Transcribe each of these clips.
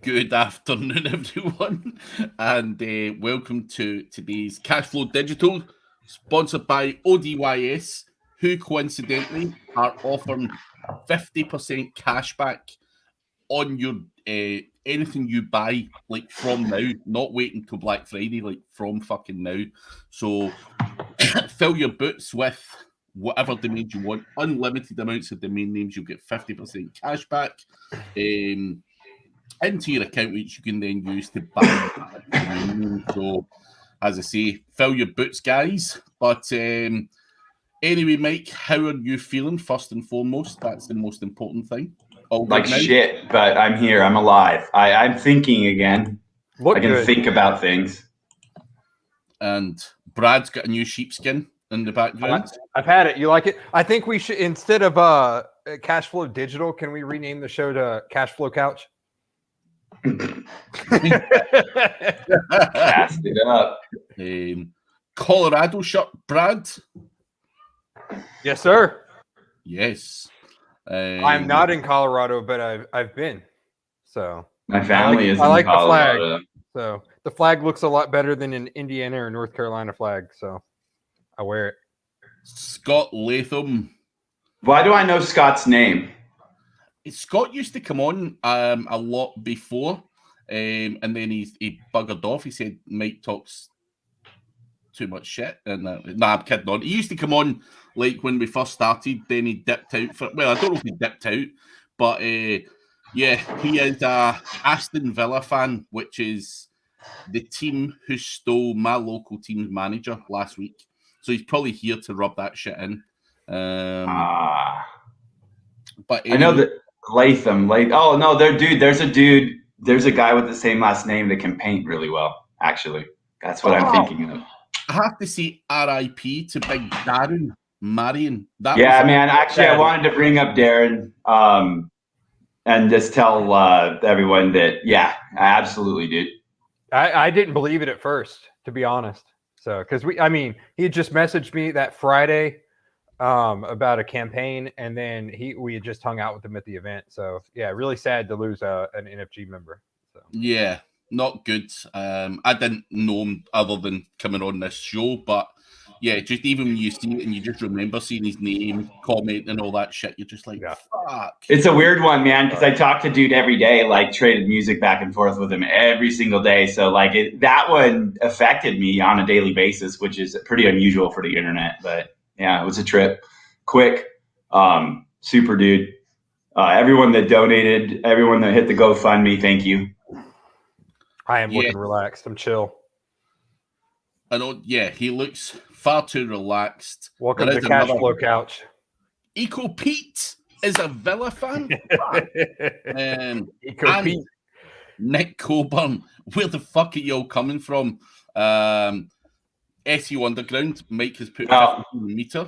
Good afternoon, everyone, and welcome to today's Cashflow Digital, sponsored by ODYS, who coincidentally are offering 50% cash back on your anything you buy, like from now, not waiting till Black Friday, like from fucking now. So fill your boots with whatever domains you want, unlimited amounts of domain names. You'll get 50% cash back. Into your account, which you can then use to buy. So, as I say, fill your boots, guys. But anyway, Mike, how are you feeling? First and foremost, that's the most important thing. All like shit, but I'm here. I'm alive. I'm thinking again. I can think about things. And Brad's got a new sheepskin in the background. I've had it. You like it? I think we should, instead of Cashflow Digital, can we rename the show to Cashflow Couch? Cast it up. Colorado shirt, Brad. Yes, sir. Yes. I'm not in Colorado, but I've been. So my family is in Colorado. The flag. So the flag looks a lot better than an Indiana or North Carolina flag. So I wear it. Scott Latham. Why do I know Scott's name? Scott used to come on a lot before, and then he buggered off. He said Mike talks too much shit. And nah, I'm kidding on. He used to come on like when we first started. Then he dipped out for. Well, I don't know if he dipped out, but yeah, he is a Aston Villa fan, which is the team who stole my local team's manager last week. So he's probably here to rub that shit in. But anyway, I know that. Latham. Oh no, there's a guy with the same last name that can paint really well. Actually, that's what I'm thinking of. I have to say R.I.P. to Big Darren Marion. Yeah, man. Actually, I wanted to bring up Darren and just tell everyone that I absolutely did. I didn't believe it at first, to be honest. So because he just messaged me that Friday. About a campaign, and then we had just hung out with him at the event. So yeah, really sad to lose an NFG member. So yeah, not good. I didn't know him other than coming on this show, but yeah, just even when you see it and you just remember seeing his name, comment, and all that shit, you're just like, fuck. It's a weird one, man, because I talk to dude every day, like traded music back and forth with him every single day. So like that one affected me on a daily basis, which is pretty unusual for the internet, but. Yeah, it was a trip. Quick, super dude. Everyone that donated, everyone that hit the GoFundMe, thank you. I am looking relaxed. I'm chill. I know, he looks far too relaxed. Welcome to Cashflow Couch. Eco Pete is a Villa fan. Eco Pete. Nick Coburn, where the fuck are y'all coming from? SEO Underground, Mike has put 50 meter.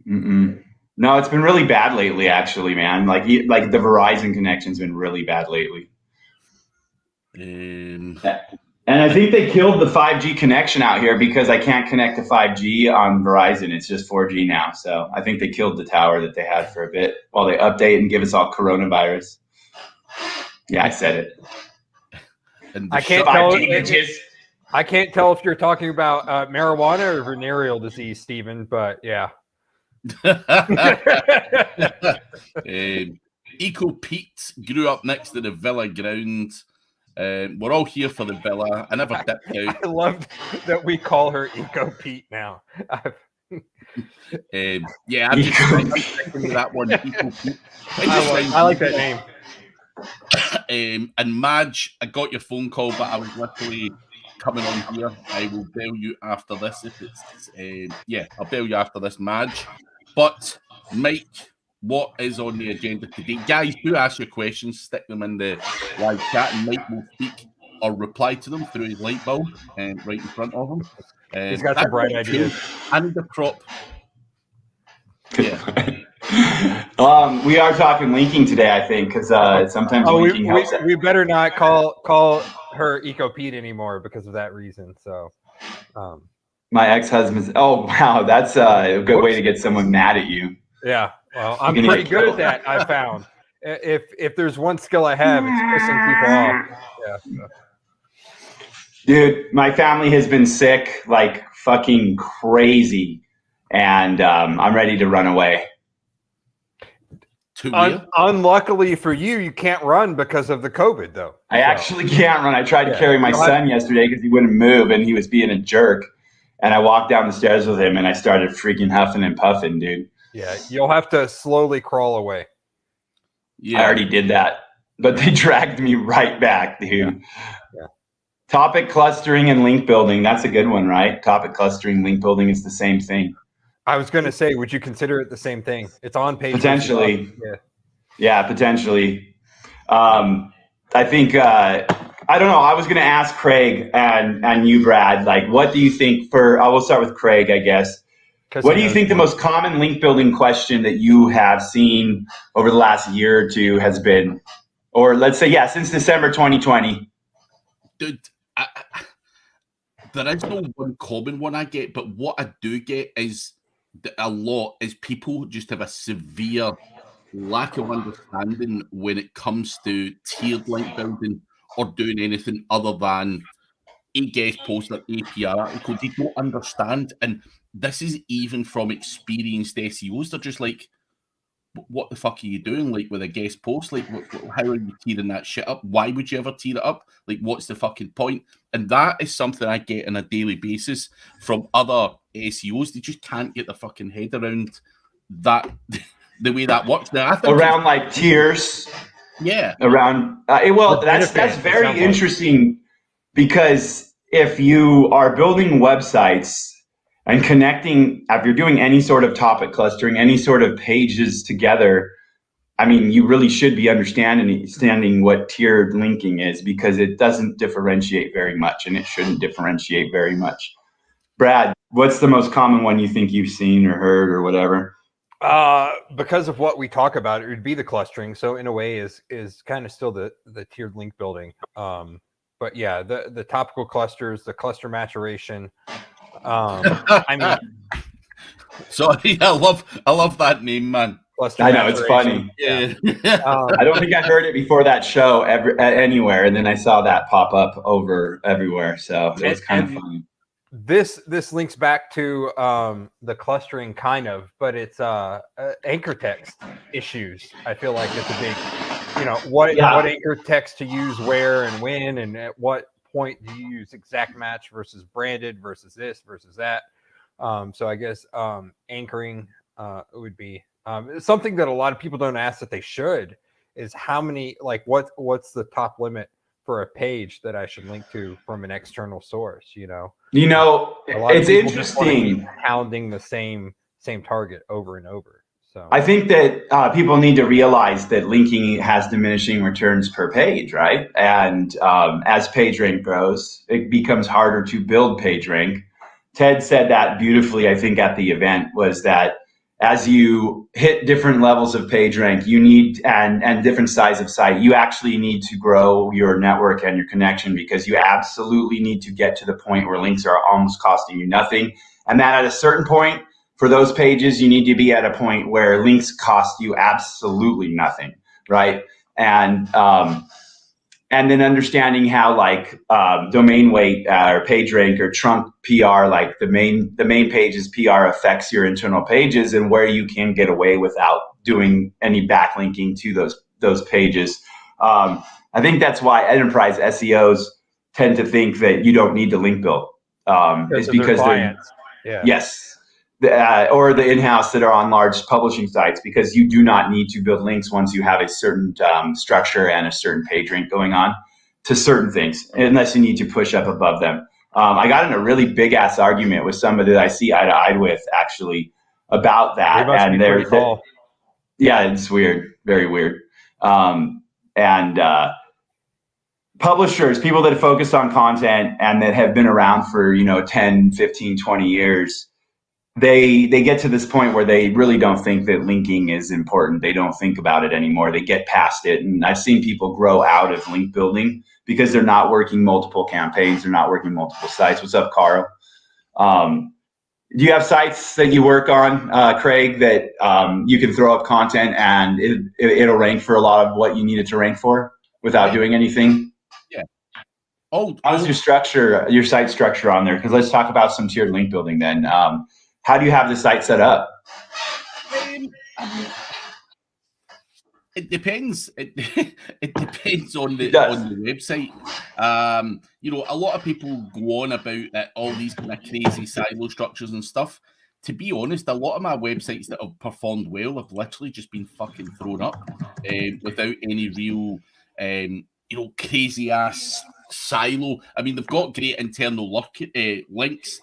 No, it's been really bad lately, actually, man. Like the Verizon connection's been really bad lately. And I think they killed the 5G connection out here because I can't connect to 5G on Verizon. It's just 4G now. So I think they killed the tower that they had for a bit while they update and give us all coronavirus. Yeah, I said it. I can't tell. I can't tell if you're talking about marijuana or venereal disease, Stephen, but yeah. Eco Pete grew up next to the Villa ground. We're all here for the Villa. I never dipped out. I love that we call her Eco Pete now. I'm just thinking of that one. Eco Pete. I like that name. And Madge, I got your phone call, but I was literally coming on here. I will bail you after this if it's I'll bail you after this, Madge. But Mike, what is on the agenda today? Guys, do ask your questions, stick them in the live chat, and Mike will speak or reply to them through his light bulb right in front of him. He's got some bright ideas. I need a crop. Yeah. We are talking linking today, I think, because sometimes linking helps. We better not call her Eco Pete anymore because of that reason. So, my ex-husband's. Oh wow, that's a good way to get someone mad at you. Yeah, well, I'm pretty good at that. I found If there's one skill I have, it's pissing people off. Yeah. So. Dude, my family has been sick like fucking crazy, and I'm ready to run away. Unluckily for you, you can't run because of the COVID, though. I actually can't run. I tried to carry my son yesterday because he wouldn't move, and he was being a jerk. And I walked down the stairs with him, and I started freaking huffing and puffing, dude. Yeah, you'll have to slowly crawl away. Yeah, I already did that, but they dragged me right back, dude. Yeah. Topic clustering and link building. That's a good one, right? Topic clustering, link building is the same thing. I was going to say, would you consider it the same thing? It's on page. Potentially. Yeah, potentially. I think, I don't know. I was going to ask Craig and you, Brad, like, what do you think I will start with Craig, I guess. What do you think the most common link building question that you have seen over the last year or two has been? Or let's say, since December 2020. Dude, there is no one common one I get, but what I do get is a lot is people just have a severe lack of understanding when it comes to tiered link building or doing anything other than a guest post or APR article. They don't understand, and this is even from experienced SEOs. They're just like, what the fuck are you doing, like, with a guest post? Like, how are you tearing that shit up? Why would you ever tear it up? Like, what's the fucking point? And that is something I get on a daily basis from other SEOs. They just can't get their fucking head around that, the way that works. Now, I think around like tiers. Yeah. Around, that's very interesting, because if you are building websites and connecting, if you're doing any sort of topic clustering, any sort of pages together, I mean, you really should be understanding what tiered linking is, because it doesn't differentiate very much, and it shouldn't differentiate very much. Brad, what's the most common one you think you've seen or heard or whatever? Because of what we talk about, it would be the clustering. So in a way is kind of still the tiered link building. But yeah, the topical clusters, the cluster maturation. I mean, sorry, I love that name, man. I know, it's funny. Yeah. I don't think I heard it before that show anywhere, and then I saw that pop up over everywhere, so it was kind of funny. This links back to the clustering, kind of, but it's anchor text issues. I feel like it's a big, what anchor text to use where and when, and at what point do you use exact match versus branded versus this versus that. So I guess anchoring would be something that a lot of people don't ask that they should, is how many, like, what's the top limit for a page that I should link to from an external source, it's interesting hounding the same target over and over. So I think that people need to realize that linking has diminishing returns per page, right? And as page rank grows, it becomes harder to build page rank. Ted said that beautifully, I think, at the event, was that as you hit different levels of page rank, you need, and different size of site, you actually need to grow your network and your connection, because you absolutely need to get to the point where links are almost costing you nothing. And that at a certain point for those pages, you need to be at a point where links cost you absolutely nothing, right? And then understanding how, like, domain weight or page rank or trunk PR, like the main page's PR affects your internal pages, and where you can get away without doing any backlinking to those pages. I think that's why enterprise SEOs tend to think that you don't need to link build. It's because or the in-house that are on large publishing sites, because you do not need to build links once you have a certain structure and a certain page rank going on to certain things, unless you need to push up above them. I got in a really big ass argument with somebody that I see eye to eye with, actually, about that. And it's weird, very weird. Publishers, people that focus on content and that have been around for 10, 15, 20 years, they get to this point where they really don't think that linking is important. They don't think about it anymore. They get past it. And I've seen people grow out of link building because they're not working multiple campaigns. They're not working multiple sites. What's up, Carl? Do you have sites that you work on, Craig, that you can throw up content and it'll rank for a lot of what you need it to rank for without doing anything? Yeah. How's your site structure on there? Because let's talk about some tiered link building then. How do you have the site set up? It depends. It depends on the website. A lot of people go on about all these kind of crazy silo structures and stuff. To be honest, a lot of my websites that have performed well have literally just been fucking thrown up without any real, crazy ass silo. I mean, they've got great internal links.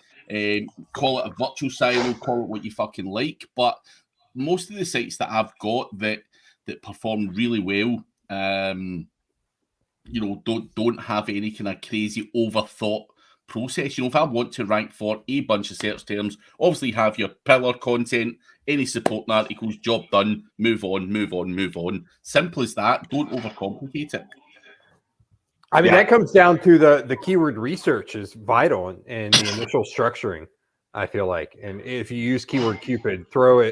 Call it a virtual silo, call it what you fucking like. But most of the sites that I've got that perform really well, don't have any kind of crazy overthought process. If I want to rank for a bunch of search terms, obviously have your pillar content, any supporting articles, job done, move on, move on, move on. Simple as that. Don't overcomplicate it. I mean, that comes down to the keyword research is vital in the initial structuring, I feel like. And if you use Keyword Cupid, throw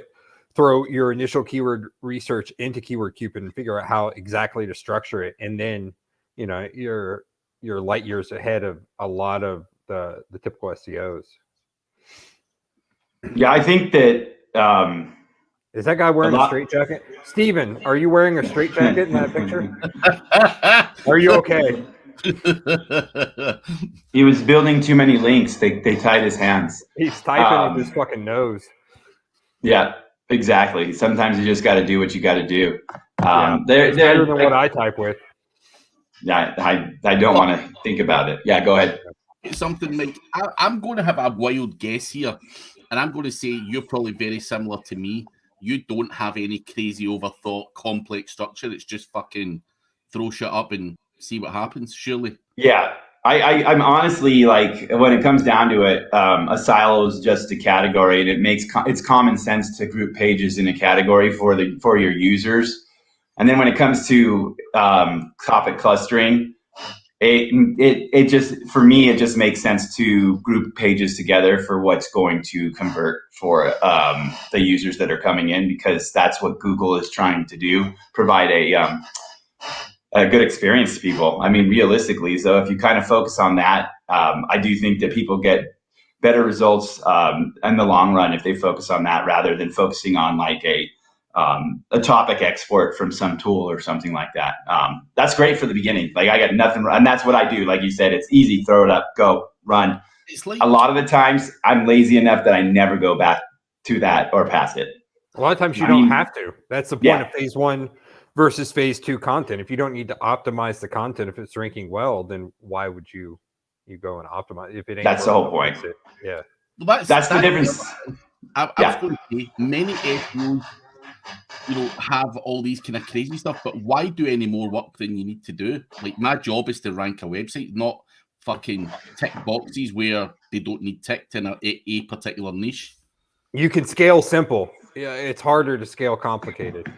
your initial keyword research into Keyword Cupid and figure out how exactly to structure it. And then, you're light years ahead of a lot of the typical SEOs. Yeah, I think that is that guy wearing a straight jacket? Steven, are you wearing a straight jacket in that picture? Are you okay? He was building too many links. They tied his hands. He's typing with his fucking nose. Yeah, exactly. Sometimes you just got to do what you got to do. They're better than what I type with. Yeah, I don't want to think about it. Yeah, go ahead. Something like I'm going to have a wild guess here, and I'm going to say you're probably very similar to me. You don't have any crazy overthought complex structure. It's just fucking throw shit up and see what happens, surely. Yeah. I'm honestly, like, when it comes down to it, a silo is just a category, and it's common sense to group pages in a category for your users. And then when it comes to topic clustering, it just, for me, it just makes sense to group pages together for what's going to convert for the users that are coming in, because that's what Google is trying to do, provide a good experience to people. I mean, realistically, so if you kind of focus on that, I do think that people get better results in the long run if they focus on that rather than focusing on like a topic export from some tool or something like that. That's great for the beginning. Like, I got nothing, and that's what I do. Like you said, it's easy. Throw it up, go, run. It's like, a lot of the times I'm lazy enough that I never go back to that or past it. A lot of times you don't have to. That's the point of phase 1 versus phase 2 content. If you don't need to optimize the content, if it's ranking well, then why would you go and optimize if it ain't? That's the whole point. Yeah. Well, that's the difference. I was going to say, many SEOs, have all these kind of crazy stuff, but why do any more work than you need to do? Like, my job is to rank a website, not fucking tick boxes where they don't need ticked in a particular niche. You can scale simple. Yeah, it's harder to scale complicated.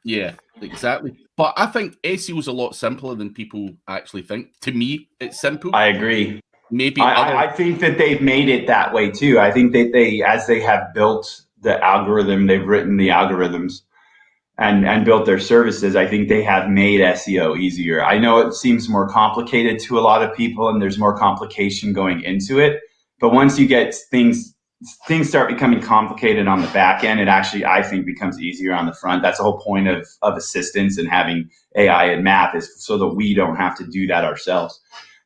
Yeah, exactly. But I think SEO is a lot simpler than people actually think. To me, it's simple. I agree. Maybe I think that they've made it that way too. I think that as they have built the algorithm, they've written the algorithms and built their services, I think they have made SEO easier. I know it seems more complicated to a lot of people and there's more complication going into it. But once you get things start becoming complicated on the back end, it actually, I think, becomes easier on the front. That's the whole point of assistance and having AI and math, is so that we don't have to do that ourselves.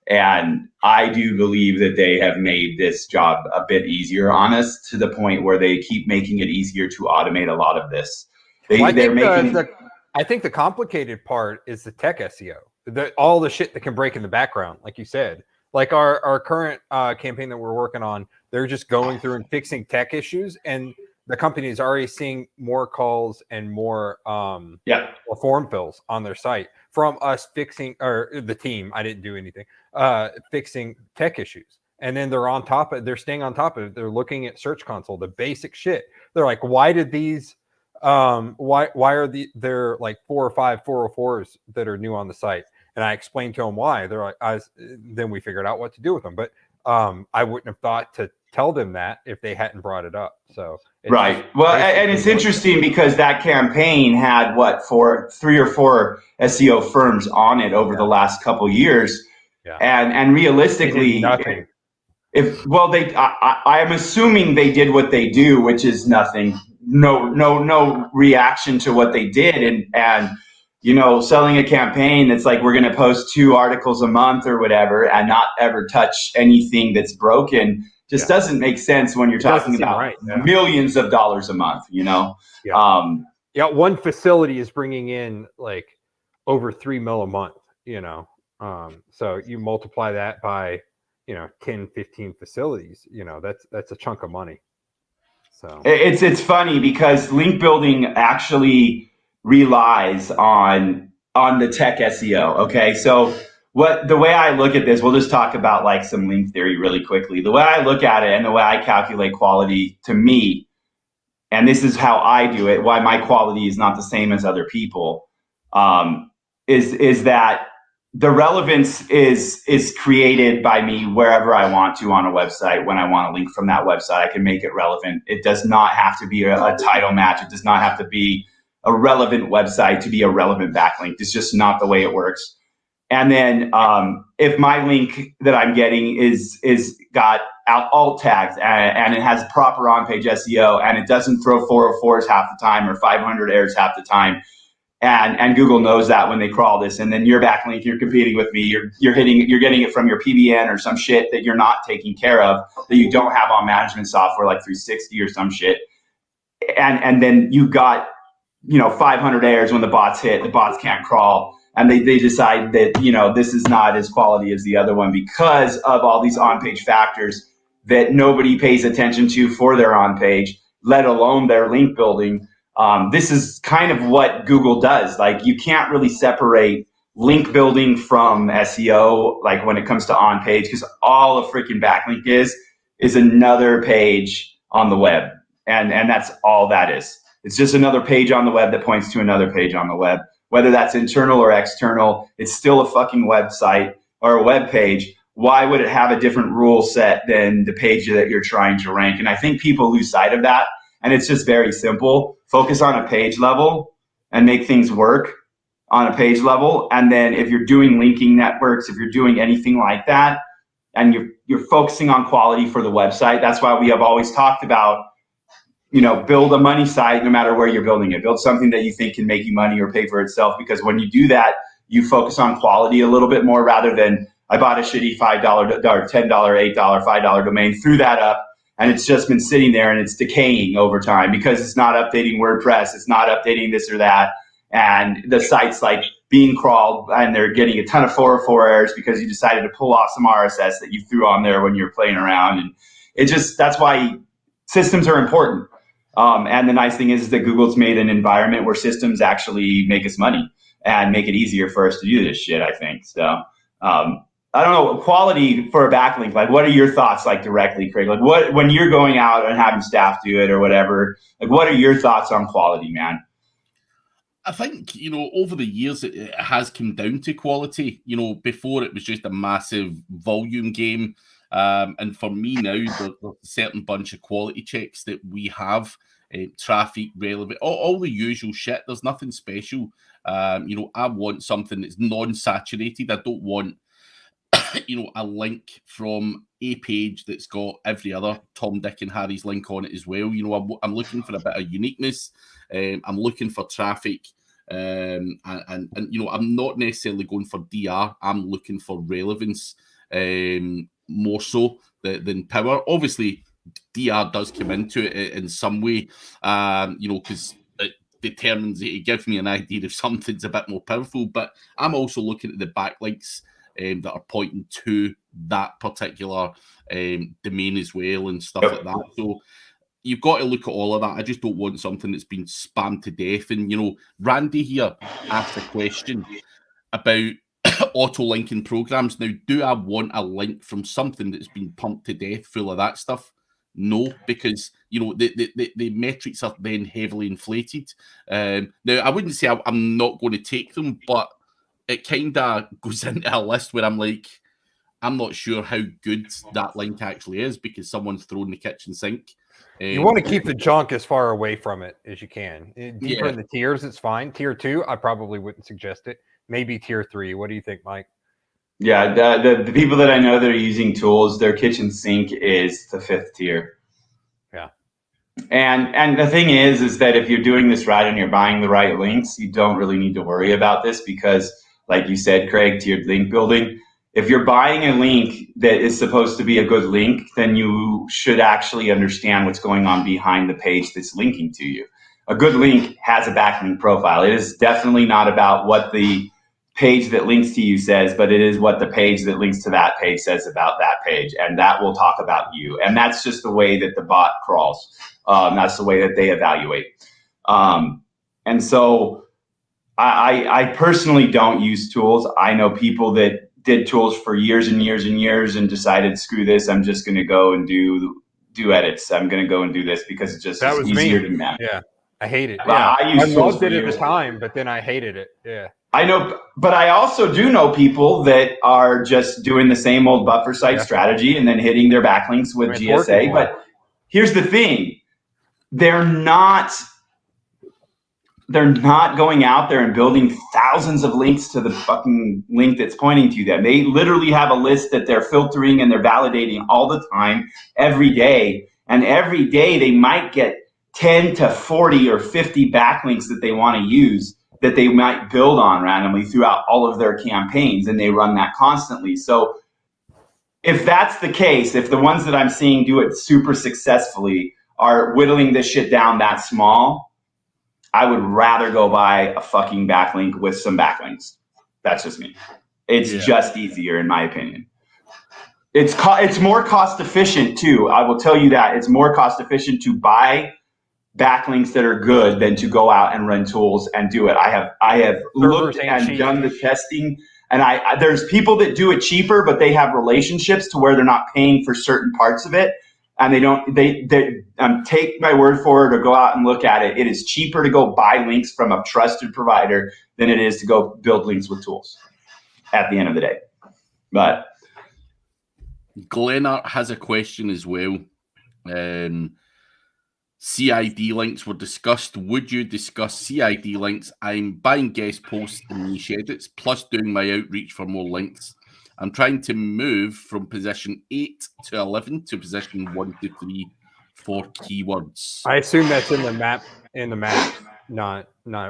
And I do believe that they have made this job a bit easier on us, to the point where they keep making it easier to automate a lot of this. I think the complicated part is the tech SEO, all the shit that can break in the background, like you said. Like our current campaign that we're working on, they're just going through and fixing tech issues, and the company is already seeing more calls and more form fills on their site from us fixing, or the team, I didn't do anything, fixing tech issues. And then they're staying on top of it. They're looking at Search Console, the basic shit. They're like, why did these, why are there like 4 or 5 404s that are new on the site? And I explained to them why. They're like, then we figured out what to do with them. But I wouldn't have thought to tell them that if they hadn't brought it up. So right. Well, and it's interesting because that campaign had three or four SEO firms on it over the last couple years, and realistically, nothing. I'm assuming they did what they do, which is nothing. No reaction to what they did, and selling a campaign that's like, we're going to post 2 articles a month or whatever and not ever touch anything that's broken just doesn't make sense when you're talking about millions of dollars a month, one facility is bringing in like over $3 million a month, so you multiply that by 10, 15 facilities, that's a chunk of money. So it's funny because link building actually relies on the tech SEO. Okay, so the way I look at this, we'll just talk about like some link theory really quickly. The way I look at it and the way I calculate quality, to me, and this is how I do it, why my quality is not the same as other people, is that the relevance is created by me wherever I want to on a website. When I want a link from that website, I can make it relevant. It does not have to be a title match. It does not have to be a relevant website to be a relevant backlink. It's just not the way it works. And then if my link that I'm getting is got alt tags and it has proper on-page SEO and it doesn't throw 404s half the time or 500 errors half the time, and Google knows that when they crawl this, and then your backlink, you're competing with me, you're getting it from your PBN or some shit that you're not taking care of, that you don't have on management software like 360 or some shit, and then you got 500 errors when the bots hit, the bots can't crawl, and they decide that this is not as quality as the other one because of all these on-page factors that nobody pays attention to for their on-page, let alone their link building. This is kind of what Google does. Like, you can't really separate link building from SEO, like when it comes to on page, because all a freaking backlink is another page on the web. And that's all that is. It's just another page on the web that points to another page on the web. Whether that's internal or external, it's still a fucking website or a web page. Why would it have a different rule set than the page that you're trying to rank? And I think people lose sight of that. And it's just very simple. Focus on a page level and make things work on a page level. And then if you're doing linking networks, if you're doing anything like that, and you're focusing on quality for the website, that's why we have always talked about, build a money site no matter where you're building it. Build something that you think can make you money or pay for itself. Because when you do that, you focus on quality a little bit more rather than, I bought a shitty $5 or $10, $8, $5 domain, threw that up, and it's just been sitting there and it's decaying over time because it's not updating WordPress, it's not updating this or that, and the site's like being crawled and they're getting a ton of 404 errors because you decided to pull off some RSS that you threw on there when you're playing around. And that's why systems are important. And the nice thing is that Google's made an environment where systems actually make us money and make it easier for us to do this shit, I think. So, I don't know, quality for a backlink, like what are your thoughts, like directly, Craig? Like when you're going out and having staff do it or whatever, like what are your thoughts on quality, man? I think, over the years, it has come down to quality. Before it was just a massive volume game. And for me now, there's a certain bunch of quality checks that we have, traffic, relevant, all the usual shit. There's nothing special. I want something that's non-saturated. I don't want a link from a page that's got every other Tom, Dick, and Harry's link on it as well. I'm looking for a bit of uniqueness. I'm looking for traffic, and I'm not necessarily going for DR. I'm looking for relevance, more so than power. Obviously, DR does come into it in some way, because it determines it gives me an idea if something's a bit more powerful. But I'm also looking at the backlinks that are pointing to that particular domain as well and stuff like that. So you've got to look at all of that. I just don't want something that's been spammed to death. And, Randy here asked a question about auto-linking programs. Now, do I want a link from something that's been pumped to death full of that stuff? No, because, the metrics are then heavily inflated. Now, I wouldn't say I'm not going to take them, but it kind of goes into a list where I'm like, I'm not sure how good that link actually is because someone's thrown the kitchen sink. You want to keep the junk as far away from it as you can. Deeper Yeah. in the tiers, it's fine. Tier 2, I probably wouldn't suggest it. Maybe tier 3. What do you think, Mike? Yeah, the people that I know that are using tools, their kitchen sink is the 5th tier. Yeah. And the thing is that if you're doing this right and you're buying the right links, you don't really need to worry about this because, like you said, Craig, tiered link building, if you're buying a link that is supposed to be a good link, then you should actually understand what's going on behind the page that's linking to you. A good link has a backlink profile. It is definitely not about what the page that links to you says, but it is what the page that links to that page says about that page, and that will talk about you. And that's just the way that the bot crawls. That's the way that they evaluate. And so I personally don't use tools. I know people that did tools for years and years and years and decided, screw this, I'm just going to go and do edits. I'm going to go and do this because it's just easier to manage. Yeah, I hate it. Yeah. I loved it at the time, but then I hated it. Yeah. I know, but I also do know people that are just doing the same old buffer site strategy and then hitting their backlinks with GSA. But here's the thing. They're not going out there and building thousands of links to the fucking link that's pointing to them. They literally have a list that they're filtering and they're validating all the time, every day. And every day they might get 10 to 40 or 50 backlinks that they want to use that they might build on randomly throughout all of their campaigns. And they run that constantly. So if that's the case, if the ones that I'm seeing do it super successfully are whittling this shit down that small, I would rather go buy a fucking backlink with some backlinks. That's just me. It's just easier, in my opinion. It's more cost efficient too. I will tell you that it's more cost efficient to buy backlinks that are good than to go out and run tools and do it. I have looked and done the testing, and there's people that do it cheaper, but they have relationships to where they're not paying for certain parts of it. And they take my word for it or go out and look at it. It is cheaper to go buy links from a trusted provider than it is to go build links with tools at the end of the day. But Glennart has a question as well. CID links were discussed. Would you discuss CID links? I'm buying guest posts and niche edits, plus doing my outreach for more links. I'm trying to move from position 8 to 11 to position 1 to 3 for keywords. I assume that's in the map, not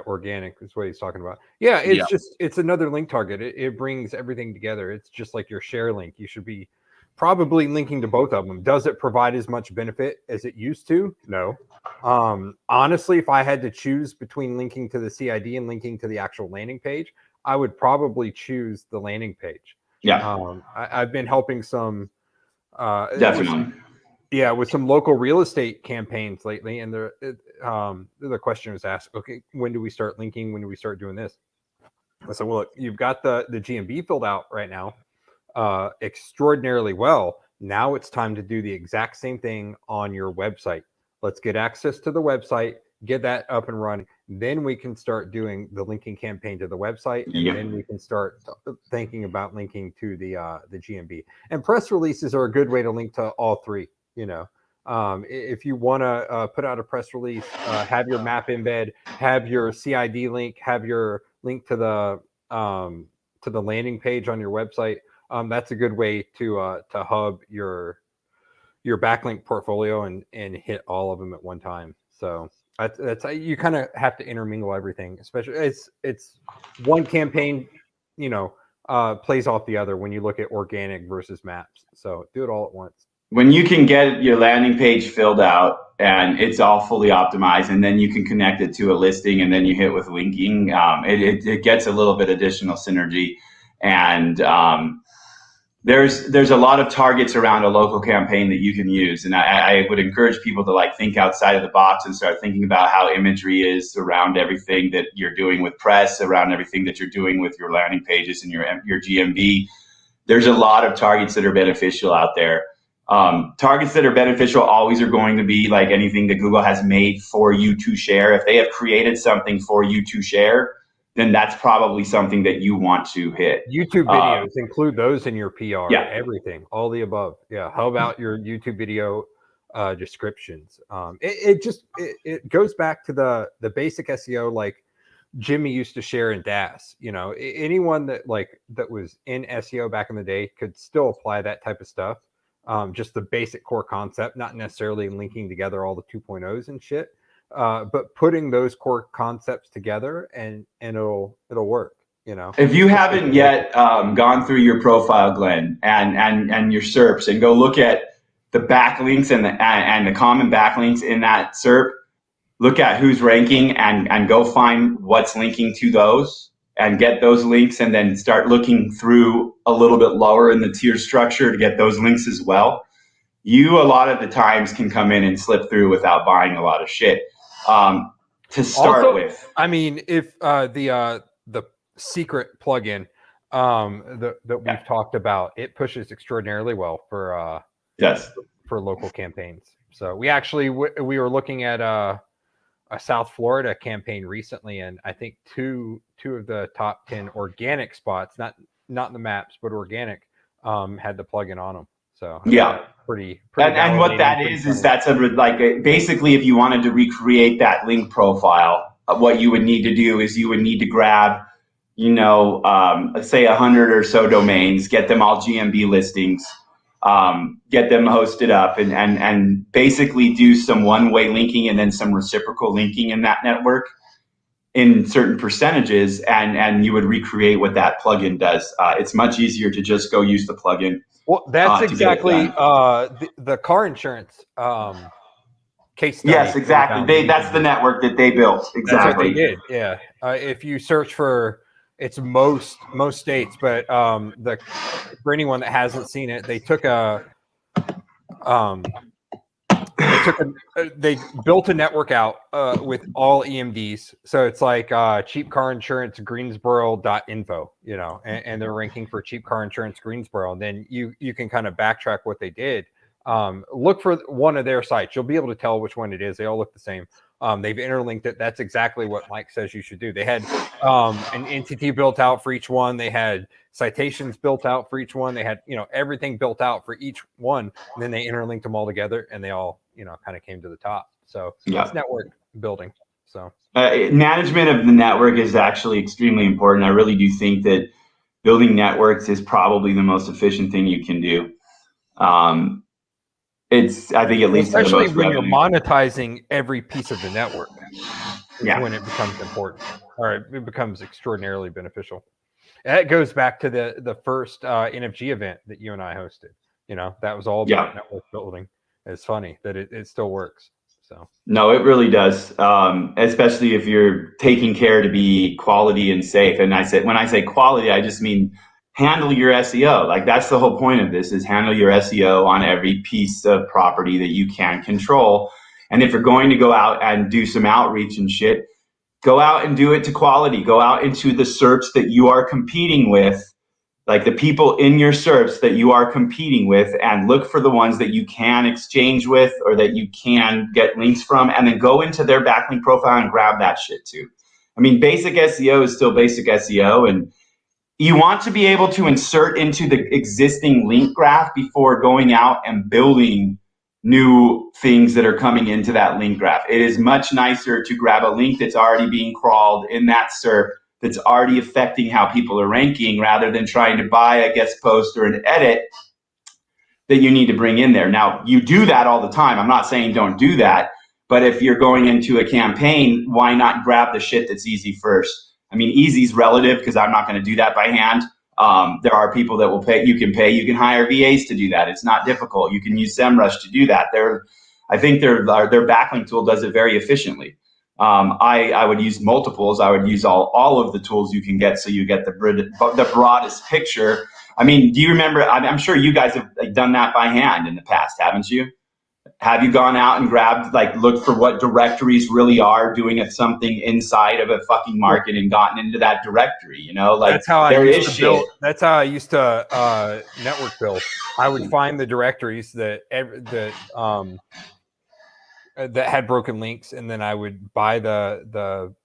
organic is what he's talking about. Yeah, it's another link target. It brings everything together. It's just like your share link. You should be probably linking to both of them. Does it provide as much benefit as it used to? No. Honestly, if I had to choose between linking to the CID and linking to the actual landing page, I would probably choose the landing page. Yeah. I've been helping some definitely. With some local real estate campaigns lately, and the question was asked, okay, when do we start linking? When do we start doing this? I said, well, look, you've got the GMB filled out right now extraordinarily well. Now it's time to do the exact same thing on your website. Let's get access to the website, get that up and running. Then we can start doing the linking campaign to the website, and then we can start thinking about linking to the GMB. And press releases are a good way to link to all three. If you want to put out a press release, have your map embed, have your CID link, have your link to the landing page on your website. That's a good way to hub your backlink portfolio and hit all of them at one time. So that's you kind of have to intermingle everything, especially it's one campaign, plays off the other when you look at organic versus maps. So do it all at once. When you can get your landing page filled out and it's all fully optimized, and then you can connect it to a listing, and then you hit with linking, it gets a little bit additional synergy. And there's a lot of targets around a local campaign that you can use. And I would encourage people to think outside of the box and start thinking about how imagery is around everything that you're doing with press, around everything that you're doing with your landing pages and your GMB. There's a lot of targets that are beneficial out there. Targets that are beneficial always are going to be like anything that Google has made for you to share. If they have created something for you to share, then that's probably something that you want to hit. YouTube videos, include those in your PR. Yeah. Everything, all the above. Yeah. How about your YouTube video descriptions? It goes back to the basic SEO, like Jimmy used to share in DAS. You know, anyone that was in SEO back in the day could still apply that type of stuff. Just the basic core concept, not necessarily linking together all the 2.0s and shit. But putting those core concepts together and it'll work, you know. If you haven't yet gone through your profile, Glenn, and your SERPs, and go look at the backlinks and the common backlinks in that SERP, look at who's ranking and go find what's linking to those and get those links, and then start looking through a little bit lower in the tier structure to get those links as well. You, a lot of the times, can come in and slip through without buying a lot of shit. To start with, I mean, if the secret plugin that we've talked about, it pushes extraordinarily well for for local campaigns. So we actually we were looking at a South Florida campaign recently, and I think two of the top 10 organic spots, not in the maps, but organic, had the plugin on them. So yeah, pretty and what that is that's basically, if you wanted to recreate that link profile, what you would need to do is you would need to grab, let's say 100 or so domains, get them all GMB listings, get them hosted up, and basically do some one-way linking and then some reciprocal linking in that network in certain percentages, and you would recreate what that plugin does. It's much easier to just go use the plugin. Well, that's exactly the car insurance case study. Yes, exactly. That's the network that they built. Exactly. That's what they did. Yeah. If you search for, it's most states, but for anyone that hasn't seen it, they took they built a network out with all EMDs. So it's like cheap car insurance Greensboro.info, and they're ranking for cheap car insurance Greensboro. And then you can kind of backtrack what they did. Look for one of their sites. You'll be able to tell which one it is. They all look the same. They've interlinked it. That's exactly what Mike says you should do. They had an entity built out for each one. They had citations built out for each one. They had, everything built out for each one. And then they interlinked them all together, and they all, kind of came to the top. So it's network building. So management of the network is actually extremely important. I really do think that building networks is probably the most efficient thing you can do. I think it leads especially to the most when revenue. You're monetizing every piece of the network. When it becomes important, or it becomes extraordinarily beneficial. And that goes back to the first NFG event that you and I hosted. That was all about network building. It's funny that it still works. So no, it really does. Especially if you're taking care to be quality and safe. And when I say quality, I just mean handle your SEO. Like, that's the whole point of this, is handle your SEO on every piece of property that you can control. And if you're going to go out and do some outreach and shit, go out and do it to quality. Go out into the SERPs that you are competing with, like the people in your SERPs that you are competing with, and look for the ones that you can exchange with or that you can get links from, and then go into their backlink profile and grab that shit too. I mean, basic SEO is still basic SEO, and you want to be able to insert into the existing link graph before going out and building new things that are coming into that link graph. It is much nicer to grab a link that's already being crawled in that SERP, that's already affecting how people are ranking, rather than trying to buy a guest post or an edit that you need to bring in there. Now, you do that all the time. I'm not saying don't do that, but if you're going into a campaign, why not grab the shit that's easy first? I mean, easy is relative, because I'm not going to do that by hand. There are people that will pay. You can hire VAs to do that. It's not difficult. You can use SEMrush to do that. I think their backlink tool does it very efficiently. I would use multiples. I would use all of the tools you can get, so you get the broadest picture. I mean, do you remember? I'm sure you guys have done that by hand in the past, haven't you? Have you gone out and grabbed, looked for what directories really are doing something inside of a fucking market and gotten into that directory? That's how I used to build. That's how I used to network build. I would find the directories that had broken links, and then I would buy the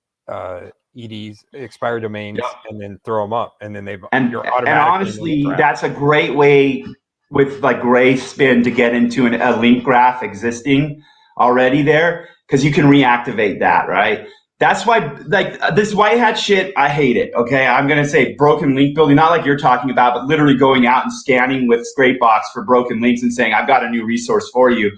EDs, expired domains, Yep. and then throw them up, and then And you're automatically honestly, that's a great way with like gray spin to get into a link graph existing already there, because you can reactivate that, right? That's why, like, this white hat shit, I hate it. Okay, I'm gonna say broken link building, not like you're talking about, but literally going out and scanning with Scrapebox for broken links and saying, I've got a new resource for you.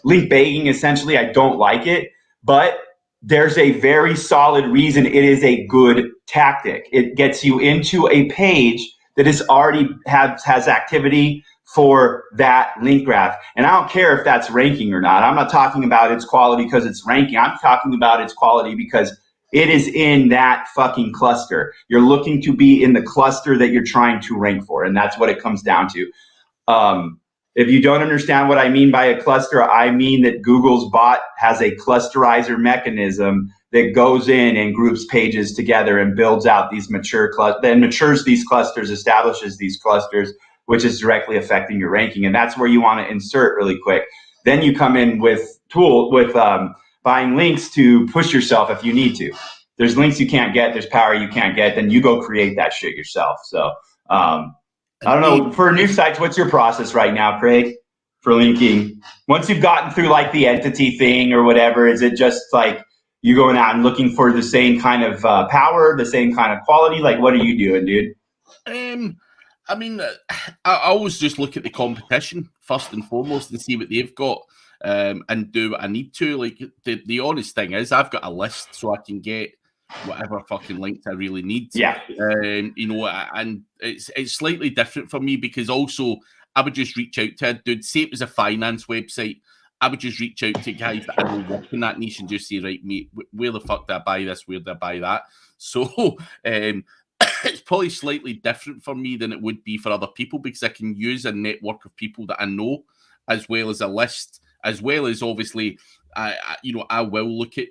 Link baiting, essentially, I don't like it, but there's a very solid reason it is a good tactic. It gets you into a page that is already has activity for that link graph. And I don't care if that's ranking or not. I'm not talking about its quality because it's ranking. I'm talking about its quality because it is in that fucking cluster. You're looking to be in the cluster that you're trying to rank for. And that's what it comes down to. If you don't understand what I mean by a cluster, I mean that Google's bot has a clusterizer mechanism that goes in and groups pages together and builds out these then matures these clusters, establishes these clusters, which is directly affecting your ranking. And that's where you want to insert really quick. Then you come in with buying links to push yourself if you need to. There's links you can't get, there's power you can't get, then you go create that shit yourself. So, I don't know, for new sites, what's your process right now, Craig, for linking? Once you've gotten through like the entity thing or whatever, is it just like you going out and looking for the same kind of power, the same kind of quality? Like, what are you doing, dude? I mean, I always just look at the competition first and foremost and see what they've got, and do what I need to. Like, the honest thing is, I've got a list so I can get whatever fucking links I really need. Yeah. You know, and it's slightly different for me because also I would just reach out to a dude, say it was a finance website, I would just reach out to guys that I know work in that niche and just say, right, mate, where the fuck did I buy this? Where did I buy that? So it's probably slightly different for me than it would be for other people because I can use a network of people that I know as well as a list, as well as obviously, I will look at,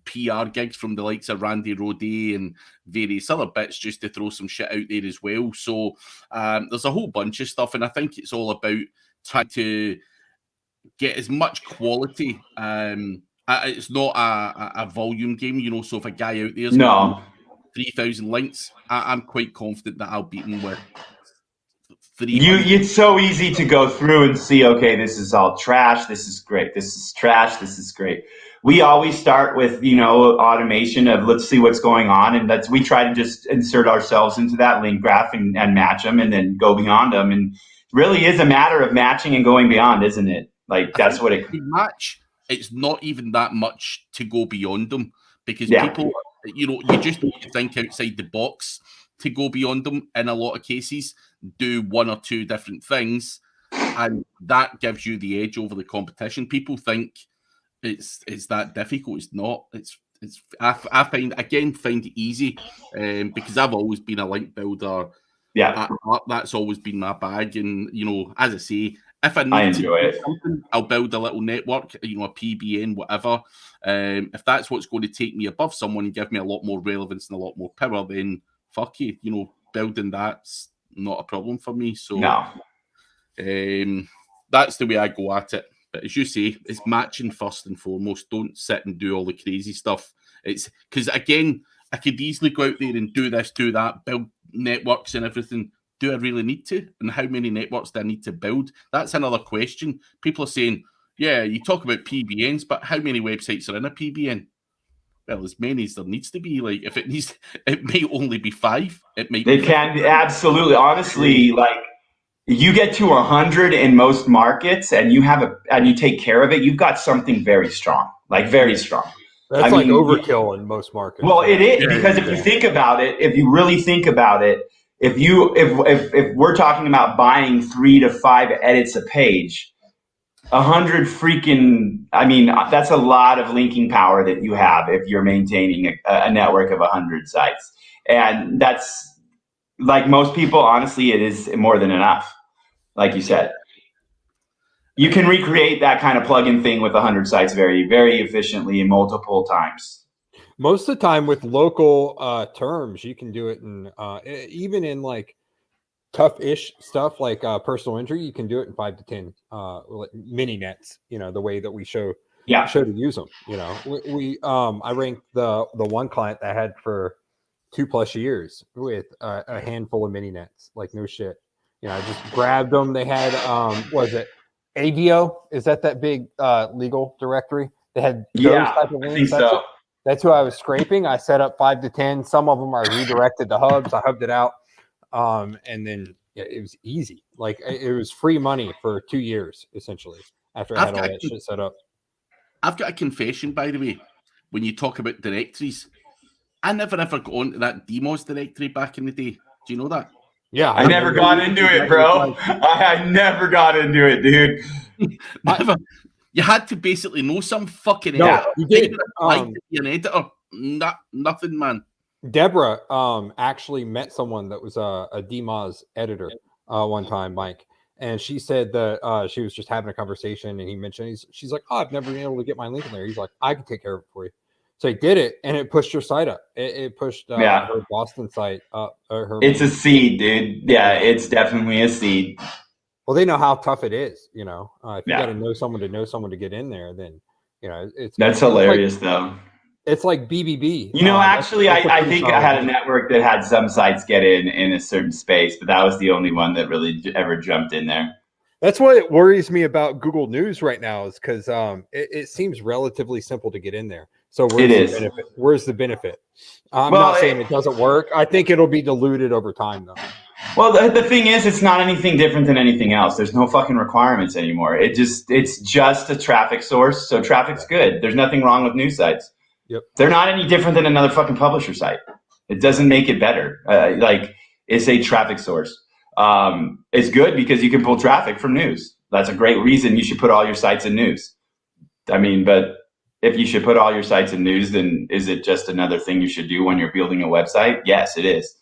PR gigs from the likes of Randy Rodé and various other bits just to throw some shit out there as well. So there's a whole bunch of stuff, and I think it's all about trying to get as much quality. It's not a volume game, so if a guy out there's got 3,000 links, I'm quite confident that I'll beat him with 300. It's so easy to go through and see, okay, this is all trash, this is great, this is trash, this is great. We always start with, automation of let's see what's going on. And we try to just insert ourselves into that link graph and match them and then go beyond them. And it really is a matter of matching and going beyond, isn't it? Like, that's what it match. It's not even that much to go beyond them because people, you just need to think outside the box to go beyond them in a lot of cases, do one or two different things, and that gives you the edge over the competition. People think it's that difficult. It's not. I find it easy because I've always been a link builder. Yeah, that's always been my bag. And as I say, if I need to do something, I'll build a little network, a PBN, whatever. If that's what's going to take me above someone and give me a lot more relevance and a lot more power, then fuck you. Building that's not a problem for me. So that's the way I go at it. But as you say, it's matching first and foremost. Don't sit and do all the crazy stuff. It's because, again, I could easily go out there and do this, do that, build networks and everything. Do I really need to? And how many networks do I need to build? That's another question. People are saying, yeah, you talk about PBNs, but how many websites are in a PBN? Well, as many as there needs to be. Like, if it may only be 5. They can be, absolutely. Honestly, like, you get to 100 in most markets and you take care of it, you've got something very strong, like very strong. That's overkill in most markets. Well, it is because if you think about it, if you really think about it, if we're talking about buying 3 to 5 edits a page, 100 that's a lot of linking power that you have if you're maintaining a network of 100 sites. And that's, like most people, honestly, it is more than enough. Like you said, you can recreate that kind of plugin thing with 100 sites very, very efficiently and multiple times. Most of the time with local terms, you can do it in even in like tough-ish stuff like personal injury, you can do it in 5 to 10 mini nets, the way that we show Yeah. show to use them. You know, I ranked the one client that I had for 2+ years with a handful of mini nets, like no shit. You know, I just grabbed them. They had was it ADO? Is that big legal directory? They had those type of I links. think so. That's who I was scraping. I set up 5 to 10. Some of them I redirected to hubs. I hubbed it out, and then it was easy. Like it was free money for 2 years essentially after I had all that shit set up. I've got a confession, by the way. When you talk about directories, I never ever got onto that demos directory back in the day. Do you know that? Yeah, I never got into it, bro. I never got into it, dude. Never. You had to basically know some fucking No, editor. you did. To be an editor. Nothing, man. Deborah actually met someone that was a DMOZ editor one time, Mike, and she said that she was just having a conversation, and he mentioned she's like, "Oh, I've never been able to get my link in there." He's like, "I can take care of it for you." So he did it, and it pushed her site up. It pushed her Boston site up. It's a seed, dude. Yeah, it's definitely a seed. Well, they know how tough it is. You know, if you got to know someone to get in there, then you know that's hilarious, though. It's like BBB. You know, actually, I think I had a network that had some sites get in a certain space, but that was the only one that really ever jumped in there. That's what worries me about Google News right now, is because it seems relatively simple to get in there. So where's the benefit? I'm not saying it doesn't work. I think it'll be diluted over time, though. Well, the thing is, it's not anything different than anything else. There's no fucking requirements anymore. It's just a traffic source. So traffic's good. There's nothing wrong with news sites. Yep. They're not any different than another fucking publisher site. It doesn't make it better. Like, it's a traffic source. It's good because you can pull traffic from news. That's a great reason you should put all your sites in news. I mean, but if you should put all your sites in news, then is it just another thing you should do when you're building a website? Yes, it is.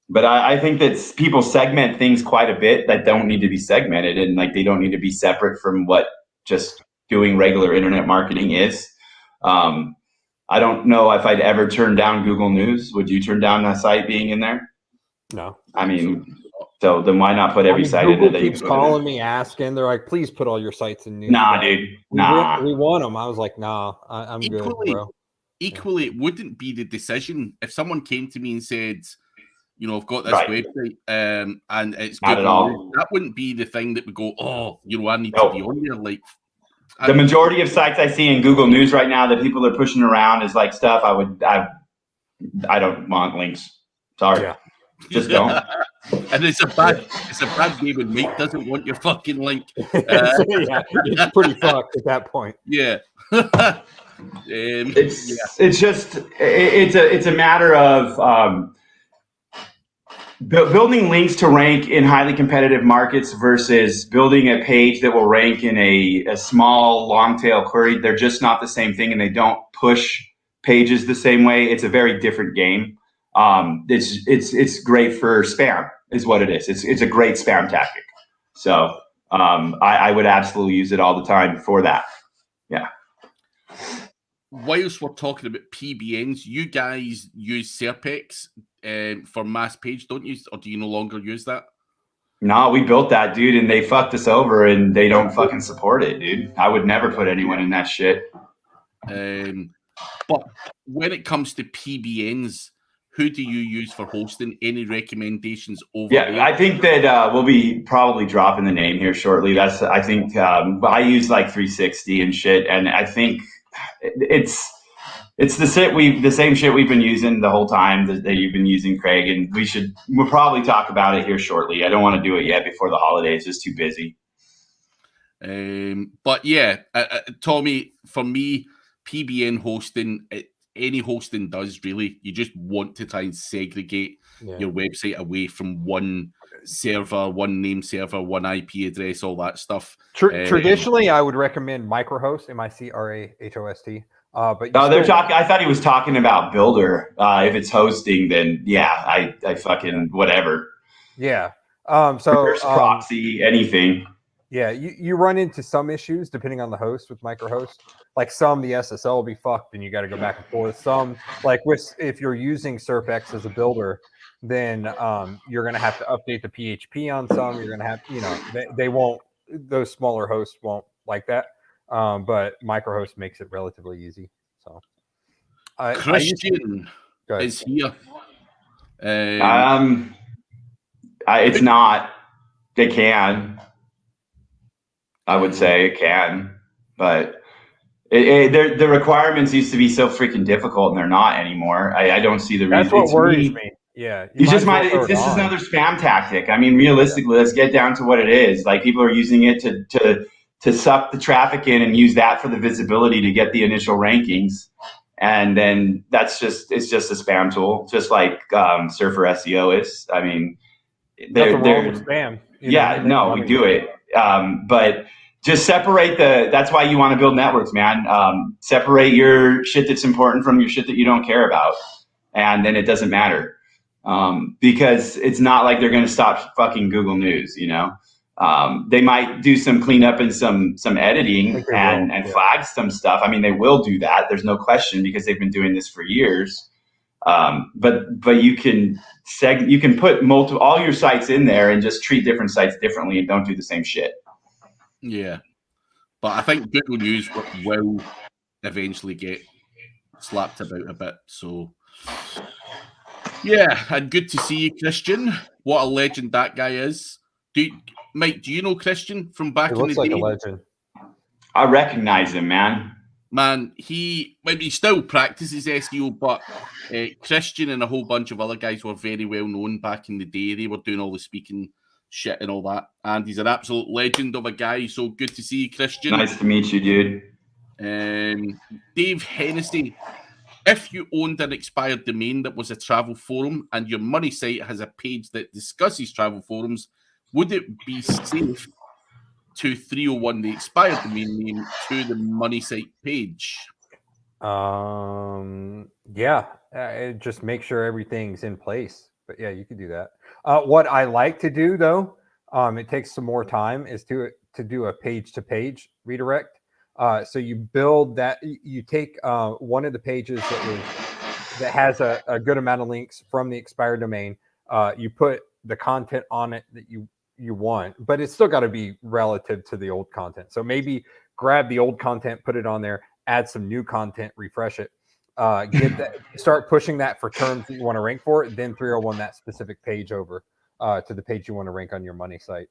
But I think that people segment things quite a bit that don't need to be segmented, and like they don't need to be separate from what just doing regular internet marketing is. I don't know if I'd ever turn down Google News. Would you turn down that site being in there? No. I mean, so then why not put every site Google in there? Keeps calling me, asking. They're like, please put all your sites in news. Nah, dude. Nah. We want them. I was like, nah, I'm good, bro. Equally, it wouldn't be the decision if someone came to me and said, you know, I've got this website and it's not at all. That wouldn't be the thing that would go, oh, you know, I need to be on there. Like, the majority of sites I see in Google News right now that people are pushing around is like stuff I don't want links. Sorry. Yeah. Just don't. And it's a bad day when Mike doesn't want your fucking link. It's pretty fucked at that point. Yeah. It's a matter of building links to rank in highly competitive markets versus building a page that will rank in a small long tail query. They're just not the same thing, and they don't push pages the same way. It's a very different game. It's great for spam is what it is. It's a great spam tactic. So I would absolutely use it all the time for that. Yeah. Whilst we're talking about PBNs, you guys use Serpex for mass page, don't you? Or do you no longer use that? No, we built that, dude, and they fucked us over, and they don't fucking support it, dude. I would never put anyone in that shit. But when it comes to PBNs, who do you use for hosting? Any recommendations over there? I think that we'll be probably dropping the name here shortly. I think I use like 360 and shit, and I think it's the same shit we've been using the whole time that you've been using, Craig, and we'll probably talk about it here shortly. I don't want to do it yet before the holidays, just too busy. But yeah, Tommy, for me, PBN hosting, any hosting does really. You just want to try and segregate your website away from one server, one name server, one IP address, all that stuff. Traditionally, I would recommend Microhost, MICRAHOST. But I thought he was talking about Builder. If it's hosting, then I fucking whatever. Yeah. Proxy, anything. Yeah, you run into some issues depending on the host with Microhost. Like some, the SSL will be fucked and you got to go back and forth. Some, like if you're using Serpex as a builder, then you're going to have to update the PHP on some. You're going to have, they won't, those smaller hosts won't like that. but microhost makes it relatively easy. So Christian is here. It's not. It can. I would say it can, but the requirements used to be so freaking difficult, and they're not anymore. I don't see the reason. That's what worries me. Yeah, you just might. This is another spam tactic. I mean, realistically, let's get down to what it is. Like, people are using it to suck the traffic in and use that for the visibility to get the initial rankings, and then it's just a spam tool, just like Surfer SEO is. I mean, nothing wrong with spam. We do it, but just separate that's why you want to build networks, man. Separate your shit that's important from your shit that you don't care about, and then it doesn't matter. Because it's not like they're going to stop fucking Google News, they might do some cleanup and some editing and flag some stuff. I mean, they will do that. There's no question, because they've been doing this for years. But you can put all your sites in there and just treat different sites differently and don't do the same shit. Yeah, but I think Google News will eventually get slapped about a bit. So, yeah, and good to see you, Christian. What a legend that guy is. Mike, do you know Christian from back in the day? He looks like a legend. I recognize him, man. Man, he still practices SEO, but Christian and a whole bunch of other guys were very well known back in the day. They were doing all the speaking shit and all that, and he's an absolute legend of a guy. So good to see you, Christian. Nice to meet you, dude. Dave Hennessy, if you owned an expired domain that was a travel forum and your money site has a page that discusses travel forums, would it be safe to 301 the expired domain name to the money site page? Yeah, just make sure everything's in place. But yeah, you could do that. What I like to do, though, it takes some more time, is to do a page-to-page redirect. So you build that. You take one of the pages that has a good amount of links from the expired domain. You put the content on it that you want, but it's still got to be relative to the old content. So maybe grab the old content, put it on there, add some new content, refresh it. Get that, start pushing that for terms that you want to rank for, then 301 that specific page over to the page you want to rank on your money site.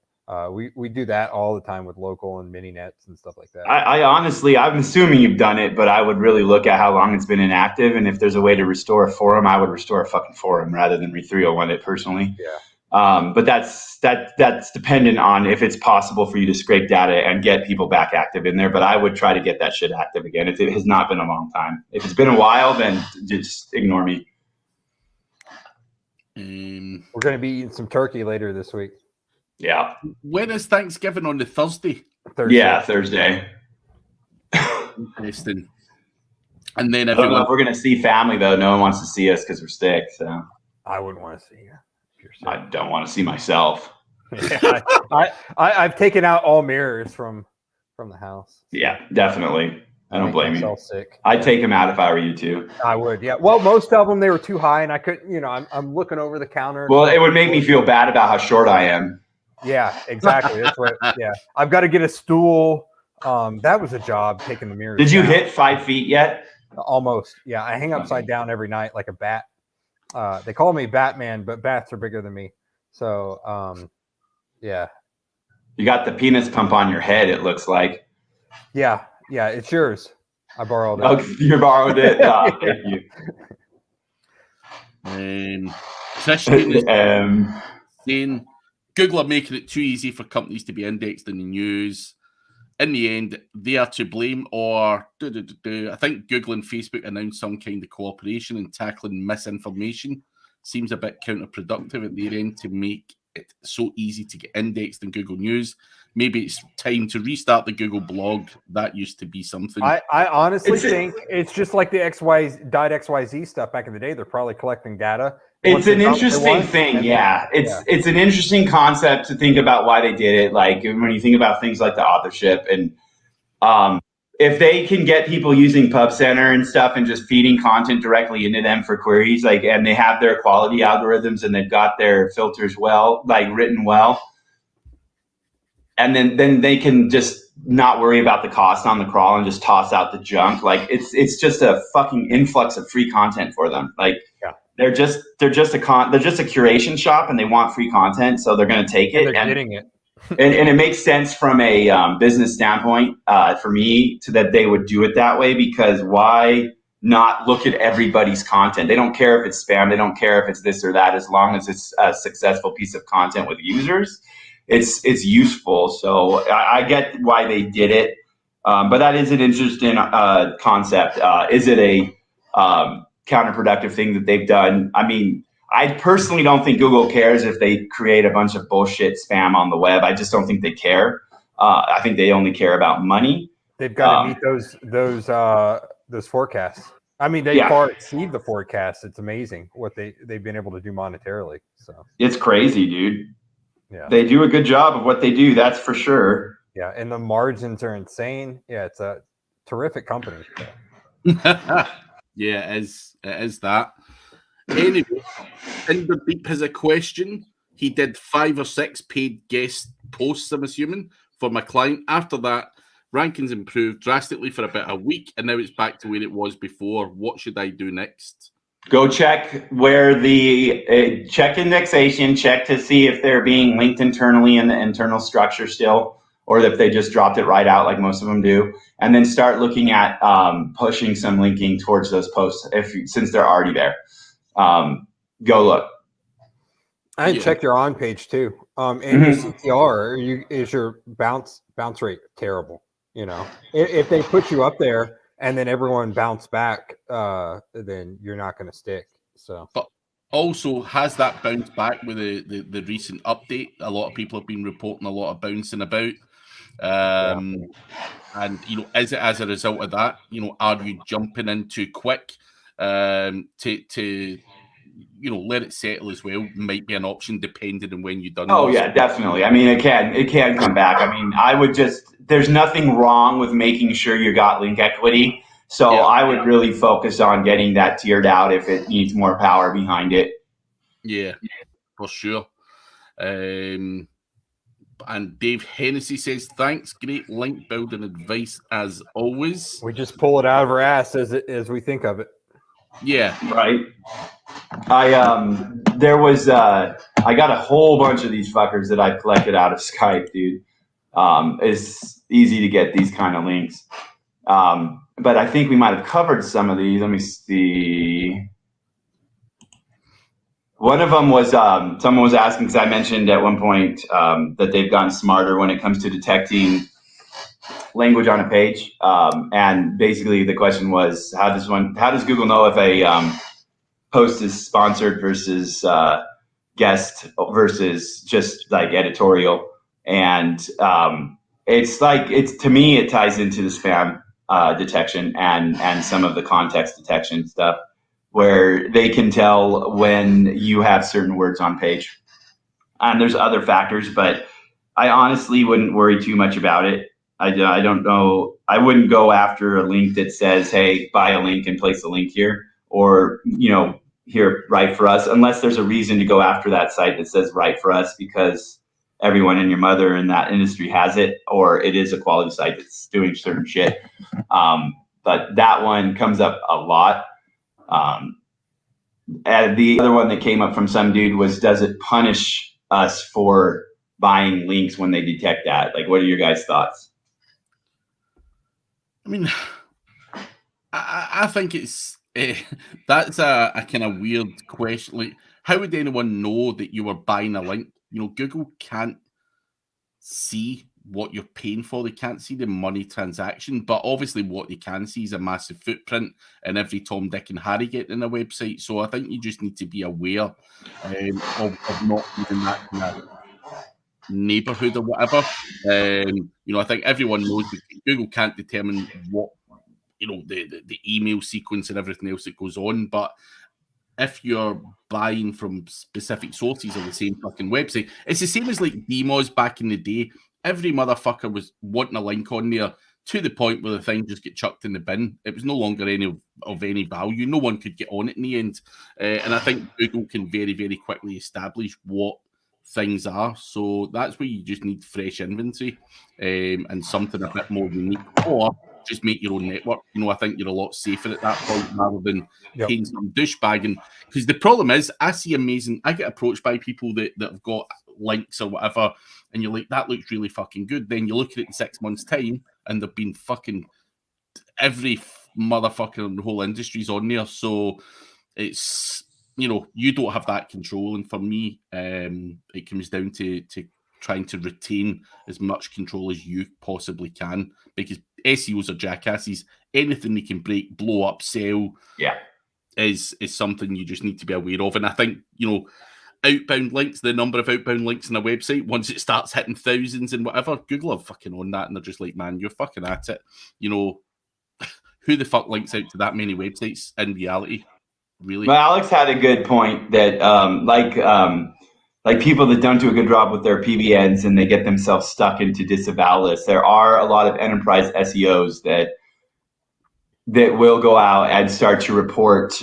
We do that all the time with local and mini nets and stuff like that. I honestly, I'm assuming you've done it, but I would really look at how long it's been inactive, and if there's a way to restore a forum, I would restore a fucking forum rather than re-301 it personally. Yeah. But that's dependent on if it's possible for you to scrape data and get people back active in there. But I would try to get that shit active again if it has not been a long time. If it's been a while, then just ignore me. We're going to be eating some turkey later this week. Yeah. When is Thanksgiving? On the Thursday? Thursday. Yeah, Thursday. Interesting. And then I don't know if we're going to see family, though. No one wants to see us because we're sick. So I wouldn't want to see you. I don't want to see myself. Yeah, I've taken out all mirrors from the house. Yeah, definitely. I don't blame you. Sick. I'd take them out if I were you too. I would. Yeah. Well, most of them, they were too high, and I couldn't. I'm looking over the counter. Well, it would make me feel bad about how short I am. Yeah, exactly. That's what. Yeah, I've got to get a stool. That was a job, taking the mirrors. Did you down. hit 5 feet yet? Almost. Yeah, I hang upside down every night like a bat. They call me Batman, but bats are bigger than me. So, yeah. You got the penis pump on your head, it looks like. Yeah, it's yours. I borrowed it. Oh, you borrowed it? Oh, thank you. Christian is saying Google are making it too easy for companies to be indexed in the news. In the end, they are to blame, or I think Google and Facebook announced some kind of cooperation in tackling misinformation. Seems a bit counterproductive at their end to make it so easy to get indexed in Google News. Maybe it's time to restart the Google blog. That used to be something. I honestly think it's just like the .xyz stuff back in the day. They're probably collecting data. It's an interesting thing, yeah. It's an interesting concept to think about why they did it. Like when you think about things like the authorship, and if they can get people using Pub Center and stuff and just feeding content directly into them for queries, like, and they have their quality algorithms and they've got their filters written well, and then they can just not worry about the cost on the crawl and just toss out the junk. Like it's just a fucking influx of free content for them. Like they're just a curation shop, and they want free content, so they're going to take it. They're getting it. And it makes sense from a business standpoint for me that they would do it that way, because why not look at everybody's content? They don't care if it's spam. They don't care if it's this or that. As long as it's a successful piece of content with users, it's useful. So I get why they did it, but that is an interesting concept. Is it a counterproductive thing that they've done? I mean, I personally don't think Google cares if they create a bunch of bullshit spam on the web. I just don't think they care. I think they only care about money. They've got to meet those forecasts. I mean, they far exceed the forecasts. It's amazing what they've been able to do monetarily. So it's crazy, dude. Yeah, they do a good job of what they do. That's for sure. Yeah, and the margins are insane. Yeah, it's a terrific company. Yeah, it is that. Anyway, Inverdeep has a question. He did 5 or 6 paid guest posts, I'm assuming, for my client. After that, rankings improved drastically for about a week, and now it's back to where it was before. What should I do next? Go check where the check indexation, check to see if they're being linked internally in the internal structure still, or if they just dropped it right out like most of them do, and then start looking at pushing some linking towards those posts since they're already there. Go look. I check your on page too. And your CTR, is your bounce rate terrible? You know, if they put you up there and then everyone bounce back, then you're not going to stick. So, but also, has that bounced back with the recent update? A lot of people have been reporting a lot of bouncing about. And is it as a result of that? Are you jumping in too quick? To let it settle as well might be an option depending on when you've done. Oh yeah, definitely. I mean, it can come back. I mean, there's nothing wrong with making sure you got link equity. So I would really focus on getting that tiered out if it needs more power behind it. Yeah, for sure. And Dave Hennessy says, thanks, great link building advice as always. We just pull it out of our ass as we think of it. Yeah. Right. I got a whole bunch of these fuckers that I collected out of Skype, dude. It's easy to get these kind of links. But I think we might have covered some of these. Let me see. One of them was someone was asking, because I mentioned at one point that they've gotten smarter when it comes to detecting language on a page. And basically the question was, how does Google know if a post is sponsored versus guest versus just like editorial? And to me, it ties into the spam detection and some of the context detection stuff, where they can tell when you have certain words on page. And there's other factors, but I honestly wouldn't worry too much about it. I don't know. I wouldn't go after a link that says, hey, buy a link and place a link here, or, here, write for us, unless there's a reason to go after that site that says write for us, because everyone and your mother in that industry has it, or it is a quality site that's doing certain shit. But that one comes up a lot. And the other one that came up from some dude was, does it punish us for buying links when they detect that? Like, what are your guys' thoughts? I mean, I think it's that's a kind of weird question. Like, how would anyone know that you were buying a link? Google can't see what you're paying for. They can't see the money transaction, but obviously what they can see is a massive footprint in every Tom, Dick, and Harry getting in a website. So I think you just need to be aware of not using that kind of neighborhood or whatever. I think everyone knows that Google can't determine what the email sequence and everything else that goes on, but if you're buying from specific sources on the same fucking website, it's the same as like DMOS back in the day. Every motherfucker was wanting a link on there to the point where the thing just get chucked in the bin. It was no longer any of any value. No one could get on it in the end. And I think Google can very, very quickly establish what things are. So that's where you just need fresh inventory and something a bit more unique, or just make your own network. I think you're a lot safer at that point rather than paying some douchebagging. Because the problem is, I get approached by people that have got links or whatever, and you're like, that looks really fucking good. Then you look at it in 6 months' time, and they've been fucking every motherfucker in the whole industry's on there. So it's, you don't have that control. And for me, it comes down to trying to retain as much control as you possibly can, because SEOs are jackasses. Anything they can break, blow up, sell, is something you just need to be aware of. And I think, outbound links, the number of outbound links on a website, once it starts hitting thousands and whatever, Google are fucking on that, and they're just like, man, you're fucking at it. Who the fuck links out to that many websites in reality? Really? Well, Alex had a good point that like people that don't do a good job with their PBNs and they get themselves stuck into disavow lists. There are a lot of enterprise SEOs that will go out and start to report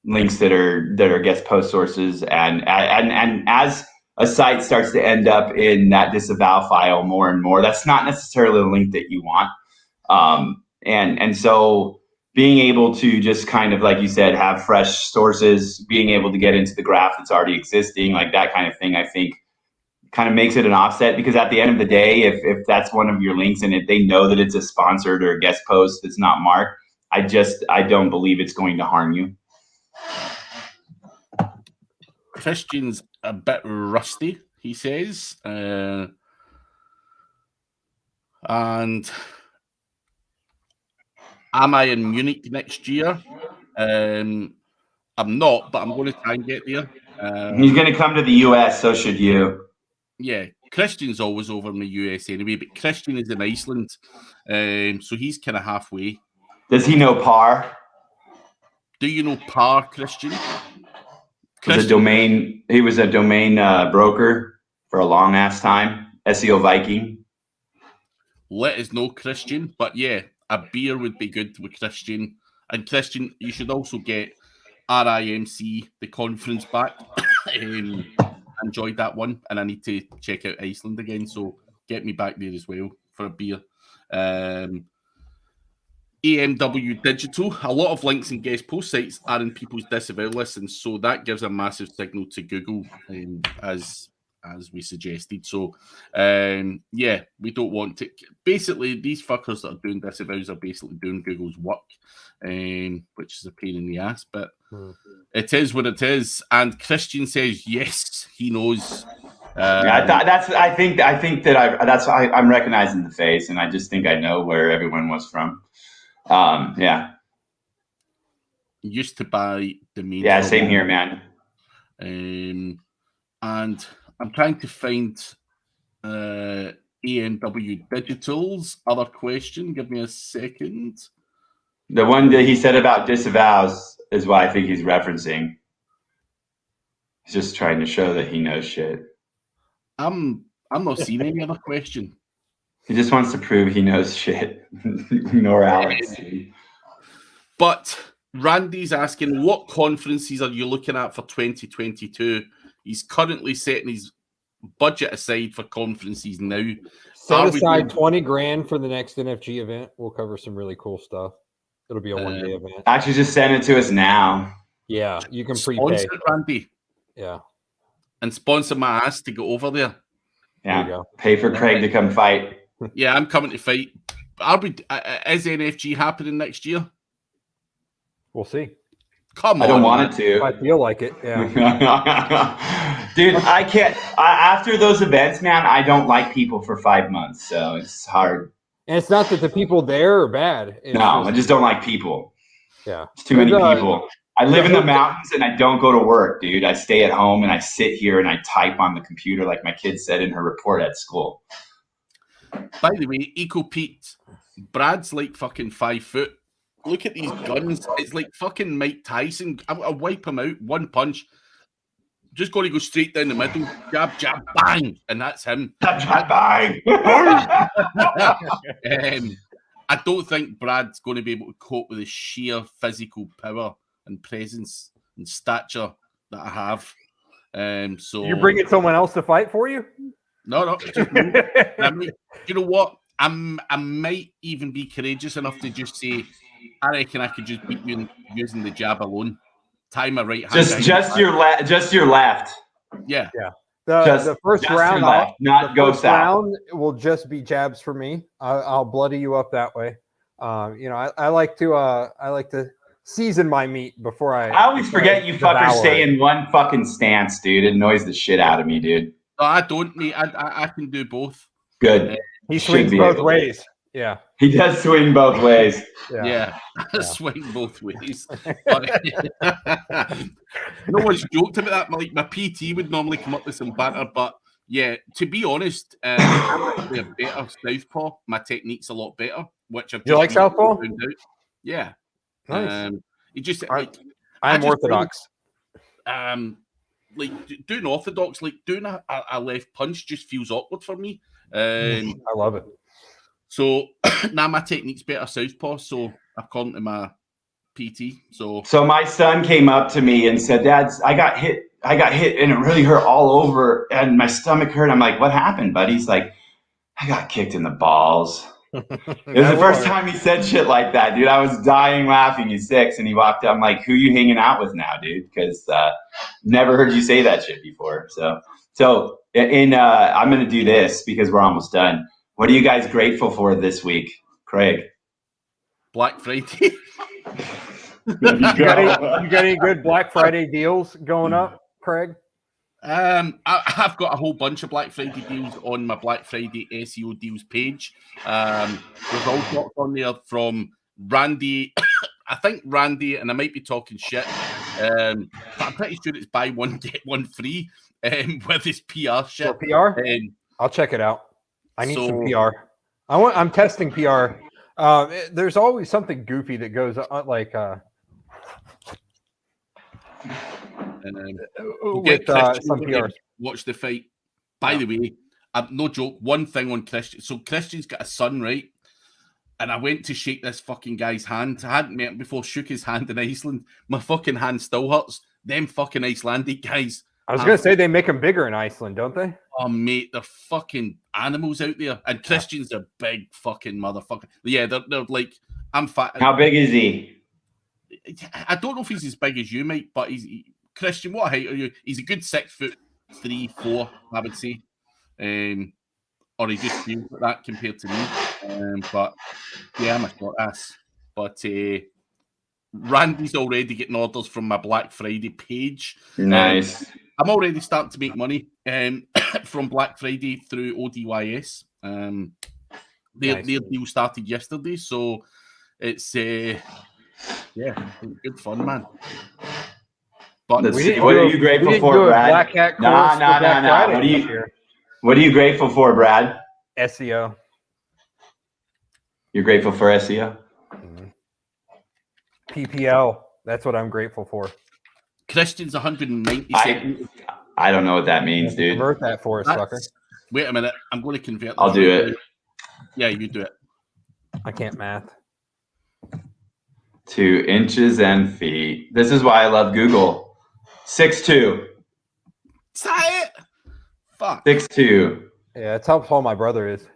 links that are guest post sources, and as a site starts to end up in that disavow file more and more, that's not necessarily the link that you want. And so being able to just kind of, like you said, have fresh sources, being able to get into the graph that's already existing, like that kind of thing, I think kind of makes it an offset, because at the end of the day, if that's one of your links and if they know that it's a sponsored or a guest post that's not marked, I don't believe it's going to harm you. Christian's a bit rusty, he says. And am I in Munich next year? I'm not, but I'm going to try and get there. He's going to come to the US, so should you. Yeah, Christian's always over in the US anyway, but Christian is in Iceland, so he's kind of halfway. Does he know PAR? Do you know PAR, Christian? He was a domain broker for a long ass time. SEO Viking. Let us know, Christian. But yeah, a beer would be good with Christian. And Christian, you should also get RIMC, the conference back. Enjoyed that one, and I need to check out Iceland again. So get me back there as well for a beer. AMW Digital, a lot of links and guest post sites are in people's disavow lists, and so that gives a massive signal to Google, as we suggested. So yeah, we don't want to. Basically, these fuckers that are doing disavows are basically doing Google's work, which is a pain in the ass, but it is what it is. And Christian says yes, he knows. I think that I'm recognizing the face, and I just think I know where everyone was from. Yeah. Used to buy domains. Yeah, same here, man. And I'm trying to find AMW Digital's other question. Give me a second. The one that he said about disavows is what I think he's referencing. He's just trying to show that he knows shit. I'm not seeing any other question. He just wants to prove he knows shit. Ignore Alex. But Randy's asking, what conferences are you looking at for 2022? He's currently setting his budget aside for conferences now. Set aside $20,000 for the next NFG event. We'll cover some really cool stuff. It'll be a one-day event. Actually, just send it to us now. Yeah, you can prepay. Sponsor it, Randy. Yeah. And sponsor my ass to go over there. Yeah. There you go. Pay for Craig to come fight. Yeah, I'm coming to fight. Is NFG happening next year? We'll see. Come on. I don't want it to. I feel like it. Yeah. Dude, I can't. After those events, man, I don't like people for 5 months, so it's hard. And it's not that the people there are bad. I just don't like people. Yeah. It's too many people. I live in the mountains and I don't go to work, dude. I stay at home and I sit here and I type on the computer like my kid said in her report at school. By the way, Eco Pete, Brad's like fucking 5 foot. Look at these guns. It's like fucking Mike Tyson. I'll wipe him out. One punch. Just got to go straight down the middle. Jab, jab, bang. And that's him. Jab, jab, bang. I don't think Brad's going to be able to cope with the sheer physical power and presence and stature that I have. So you're bringing someone else to fight for you? No, just me. I mean, you know what? I might even be courageous enough to just say, I reckon I could just beat you using the jab alone. Tie my right hand. Just your left. Yeah. The first round, south. Round will just be jabs for me. I'll bloody you up that way. I like to season my meat before I always forget you fuckers stay in one fucking stance, dude. It annoys the shit out of me, dude. No, I don't, mate. I can do both. Good. He swings both ways. Yeah. He does swing both ways. Yeah. Swing both ways. But, no one's joked about that. Like my PT would normally come up with some banter, but yeah, to be honest, I'm actually a better southpaw. My technique's a lot better, which I've just like southpaw? found out. Yeah. Nice. You just I'm orthodox. Like doing orthodox, like doing a left punch just feels awkward for me. I love it. So now my technique's better southpaw, so I've gone to my PT. So my son came up to me and said, "Dad, I got hit and it really hurt all over and my stomach hurt." I'm like, "What happened, buddy?" He's like, "I got kicked in the balls." It was the first time he said shit like that, dude. I was dying laughing. He's 6 and he walked up. I'm like, "Who you hanging out with now, dude?" Because never heard you say that shit before. So I'm gonna do this because we're almost done. What are you guys grateful for this week, Craig? Black Friday. You got any good Black Friday deals going up, Craig? I've got a whole bunch of Black Friday deals on my Black Friday SEO deals page. There's all sorts on there from Randy. I think Randy, and I might be talking shit, but I'm pretty sure it's buy one get one free with his PR shit. For PR? I'll check it out. I need some PR. I'm testing PR. There's always something goofy that goes on, like with some PRs. Watch the fight. By the way, no joke. One thing on Christian. So Christian's got a son, right? And I went to shake this fucking guy's hand. I hadn't met him before. Shook his hand in Iceland. My fucking hand still hurts. Them fucking Icelandic guys. I was gonna say they make them bigger in Iceland, don't they? Oh mate, they're fucking animals out there. And Christian's a big fucking motherfucker. Yeah, they're like, I'm fat. How big is he? I don't know if he's as big as you, mate, but Christian, what height are you? He's a good 6'3", 4", I would say. Or he just feels like that compared to me. But yeah, I'm a short ass. But Randy's already getting orders from my Black Friday page. Nice. I'm already starting to make money from Black Friday through ODYS. Their deal started yesterday, so it's good fun, man. But what are you grateful for, Brad? Black Hat course no. What are you grateful for, Brad? SEO. You're grateful for SEO? PPL. That's what I'm grateful for. Christian's 190. I don't know what that means, dude. Convert that for us, sucker. Wait a minute. I'm going to convert. I'll do it. Yeah, you do it. I can't math. 2 inches and feet. This is why I love Google. 6'2". Say it. Fuck. 6'2". Yeah, that's how tall my brother is.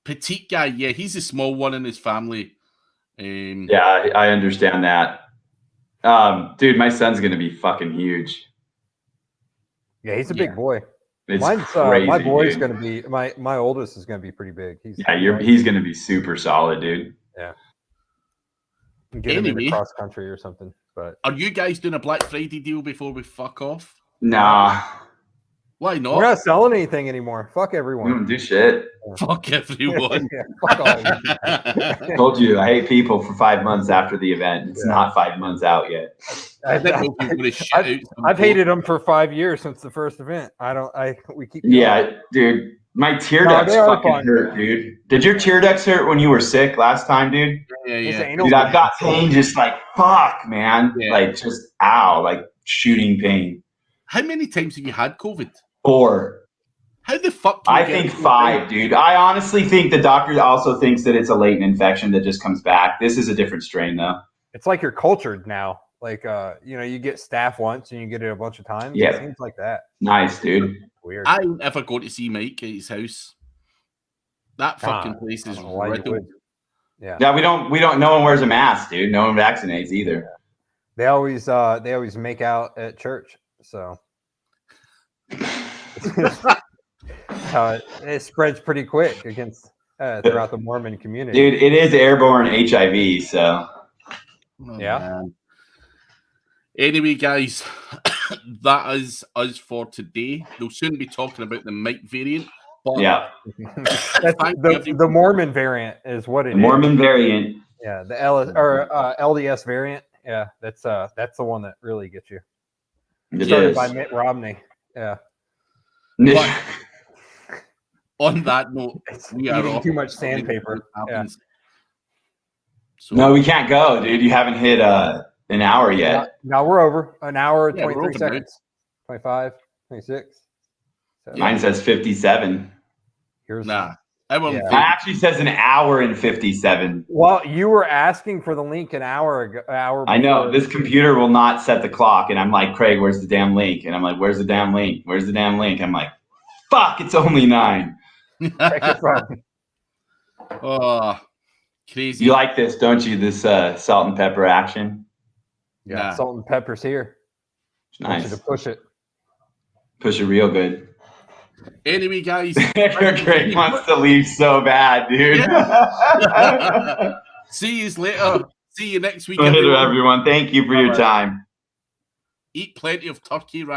Petite guy. Yeah, he's a small one in his family. Yeah, I understand that. Dude, my son's gonna be fucking huge. Yeah, he's a big boy. It's crazy, my boy's dude. gonna be my oldest is gonna be pretty big. He's gonna be super solid, dude. Yeah. Get him into cross country or something. But are you guys doing a Black Friday deal before we fuck off? Nah. Why not? We're not selling anything anymore. Fuck everyone. We don't do shit. Fuck everyone. Fuck all of you. Told you I hate people for 5 months after the event. It's not 5 months out yet. I've hated them for 5 years since the first event. We keep. Dude. My tear ducts fucking hurt, dude. Did your tear ducts hurt when you were sick last time, dude? Yeah. Dude, I've got pain just like, fuck, man. Yeah. Like, just, ow, like shooting pain. How many times have you had COVID? 4. How the fuck? I think 5, dude. I honestly think the doctor also thinks that it's a latent infection that just comes back. This is a different strain, though. It's like you're cultured now. Like, you get staff once and you get it a bunch of times. Yeah. It seems like that. Nice, dude. Weird. I ain't ever go to see Mike at his house. That fucking place I is don't know why you riddled. would. Yeah. Yeah, we don't. No one wears a mask, dude. No one vaccinates either. They always make out at church. So it spreads pretty quick against throughout the Mormon community. Dude, it is airborne HIV, so. Oh, Yeah. man. Anyway, guys, that is us for today. We'll soon be talking about the Mike variant. But Yeah. That's the Mormon variant is what it is. The Mormon variant. Yeah, the LDS variant. Yeah, that's the one that really gets you. It Started is. by Mitt Romney. Yeah. But on that note, we are Eating off. too much sandpaper. Yeah. So, No, we can't go, dude. You haven't hit an hour yet. Now we're over an hour, Yeah, we're 23 over, seconds, 25, 26. So Mine says 57. here's nah. Everyone Yeah. Mine actually says an hour and 57. Well, you were asking for the link an hour ago. I know before. this computer will not set the clock, and I'm like, Craig, where's the damn link? And I'm like, where's the damn link? Where's the damn link? I'm like, fuck, it's only 9. Check your phone. Oh, crazy. You like this, don't you? This salt and pepper action. Yeah, Nah. salt and pepper's here. It's I want you nice. to push it. Push it real good. Anyway, guys. Craig wants to leave so bad, dude. See you later. See you next week. Later, everyone. Thank you for your time. Eat plenty of turkey.